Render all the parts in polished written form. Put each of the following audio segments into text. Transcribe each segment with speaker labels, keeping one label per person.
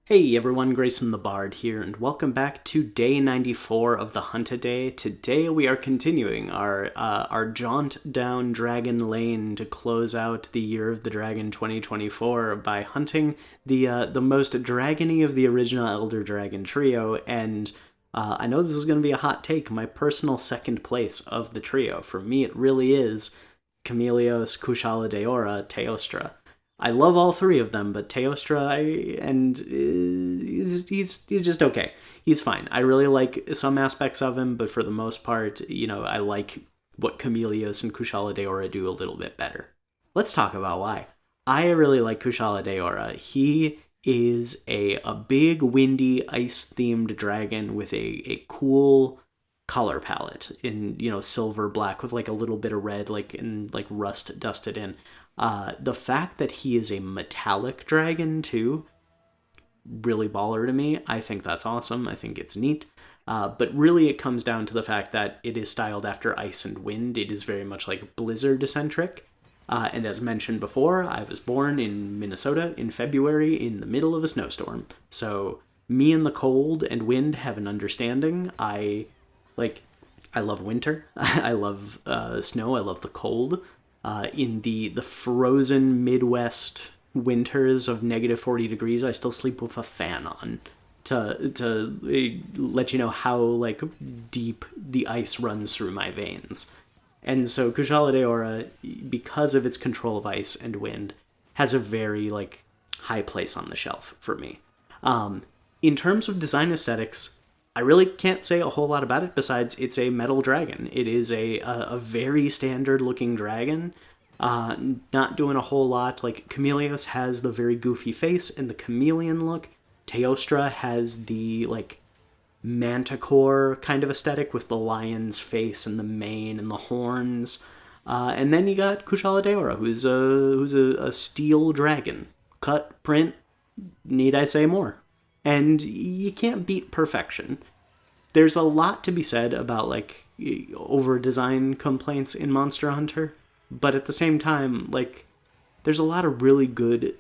Speaker 1: Hey everyone, Grayson the Bard here, and welcome back to day 94 of the Hunt-A-Day. Today we are continuing our jaunt down Dragon Lane to close out the Year of the Dragon 2024 by hunting the most dragony of the original Elder Dragon trio, and I know this is going to be a hot take, my personal second place of the trio. For me, it really is Chameleos, Kushala Daora, Teostra. I love all three of them, but Teostra, he's just okay. He's fine. I really like some aspects of him, but for the most part, I like what Chameleos and Kushala Daora do a little bit better. Let's talk about why. I really like Kushala Daora. He is a big, windy, ice-themed dragon with a cool color palette in, silver black with like a little bit of red, like rust dusted in. The fact that he is a metallic dragon, too, really baller to me. I think that's awesome. I think it's neat. But really, it comes down to the fact that it is styled after Ice and Wind. It is very much like Blizzard-centric. And as mentioned before, I was born in Minnesota in February in the middle of a snowstorm. So me and the cold and wind have an understanding. I love winter. I love snow. I love the cold. In the frozen Midwest winters of negative 40 degrees, I still sleep with a fan on to let you know how deep the ice runs through my veins. And so Kushala Daora, because of its control of ice and wind, has a very high place on the shelf for me. In terms of design aesthetics, I really can't say a whole lot about it besides it's a metal dragon. It is a very standard looking dragon, not doing a whole lot. Like Chameleos has the very goofy face and the chameleon look. Teostra has the manticore kind of aesthetic with the lion's face and the mane and the horns. And then you got Kushala Daora, who's a steel dragon. Cut, print, need I say more? And you can't beat perfection. There's a lot to be said about over-design complaints in Monster Hunter, but at the same time, there's a lot of really good,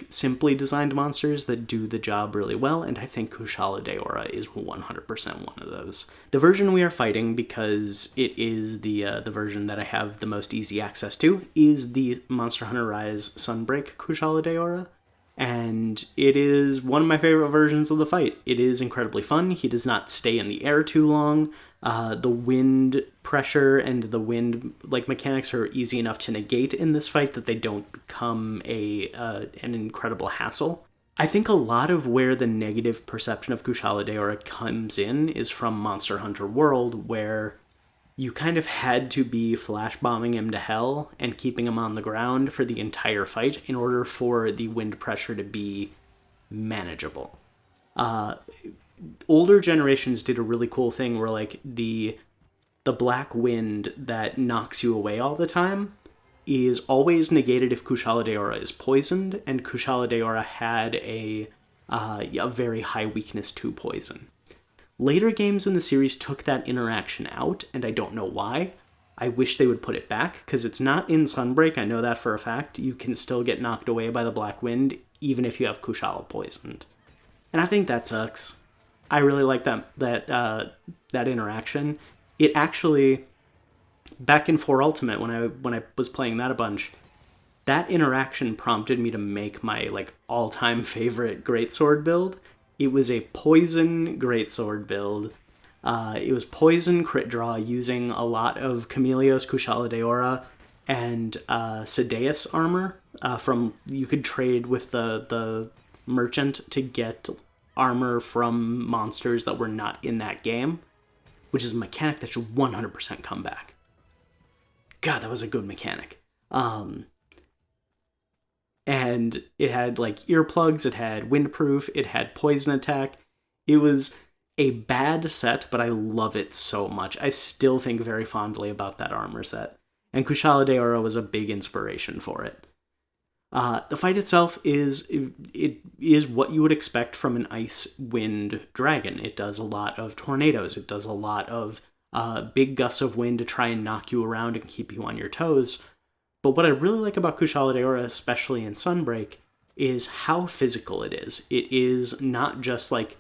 Speaker 1: simply designed monsters that do the job really well, and I think Kushala Daora is 100% one of those. The version we are fighting, because it is the version that I have the most easy access to, is the Monster Hunter Rise Sunbreak Kushala Daora. And it is one of my favorite versions of the fight. It is incredibly fun. He does not stay in the air too long. The wind pressure and the wind mechanics are easy enough to negate in this fight that they don't become an incredible hassle. I think a lot of where the negative perception of Kushala Daora comes in is from Monster Hunter World, where you kind of had to be flash bombing him to hell and keeping him on the ground for the entire fight in order for the wind pressure to be manageable. Older generations did a really cool thing where the black wind that knocks you away all the time is always negated if Kushala Daora is poisoned, and Kushala Daora had a very high weakness to poison. Later games in the series took that interaction out, and I don't know why. I wish they would put it back, because it's not in Sunbreak, I know that for a fact. You can still get knocked away by the Black Wind, even if you have Kushala poisoned. And I think that sucks. I really like that interaction. It actually, back in 4 Ultimate, when I was playing that a bunch, that interaction prompted me to make my all-time favorite greatsword build. It was a poison greatsword build. It was poison crit draw using a lot of Chameleos, Kushala Daora, and Sadeas armor. You could trade with the merchant to get armor from monsters that were not in that game, which is a mechanic that should 100% come back. God, that was a good mechanic. And it had earplugs, it had windproof, it had poison attack. It was a bad set, but I love it so much. I still think very fondly about that armor set. And Kushala Daora was a big inspiration for it. The fight itself is what you would expect from an ice wind dragon. It does a lot of tornadoes. It does a lot of big gusts of wind to try and knock you around and keep you on your toes. But what I really like about Kushala Daora, especially in Sunbreak, is how physical it is. It is not just like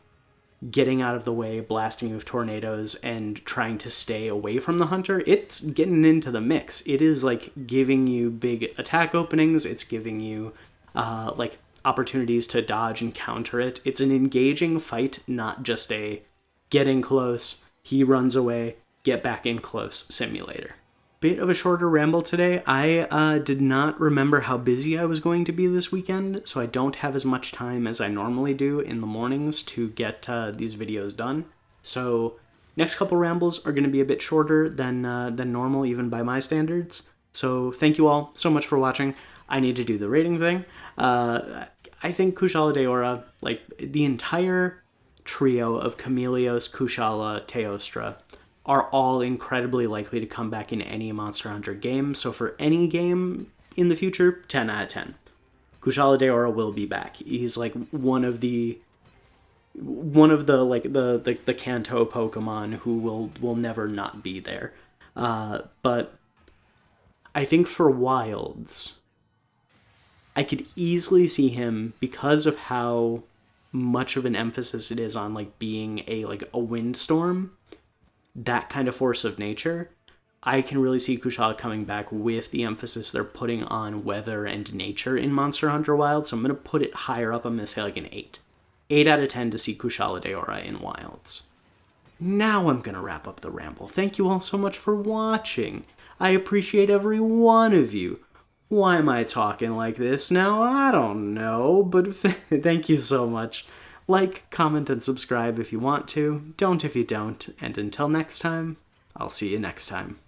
Speaker 1: getting out of the way, blasting with tornadoes, and trying to stay away from the hunter. It's getting into the mix. It is like giving you big attack openings. It's giving you like opportunities to dodge and counter it. It's an engaging fight, not just a getting close, he runs away, get back in close simulator. Bit of a shorter ramble today. I did not remember how busy I was going to be this weekend, so I don't have as much time as I normally do in the mornings to get these videos done. So next couple rambles are going to be a bit shorter than normal, even by my standards. So thank you all so much for watching. I need to do the rating thing. I think Kushala Daora, like the entire trio of Chameleos, Kushala, Teostra, are all incredibly likely to come back in any Monster Hunter game. So for any game in the future, 10 out of 10. Kushala Daora will be back. He's like one of the like the Kanto Pokemon who will never not be there. But I think for Wilds, I could easily see him, because of how much of an emphasis it is on like being a windstorm, that kind of force of nature. I can really see Kushala coming back with the emphasis they're putting on weather and nature in Monster Hunter Wilds. So I'm going to put it higher up. I'm going to say like an 8. 8 out of 10 to see Kushala Daora in Wilds. Now I'm going to wrap up the ramble. Thank you all so much for watching. I appreciate every one of you. Why am I talking like this now? I don't know, but thank you so much. Like, comment, and subscribe if you want to. Don't if you don't. And until next time, I'll see you next time.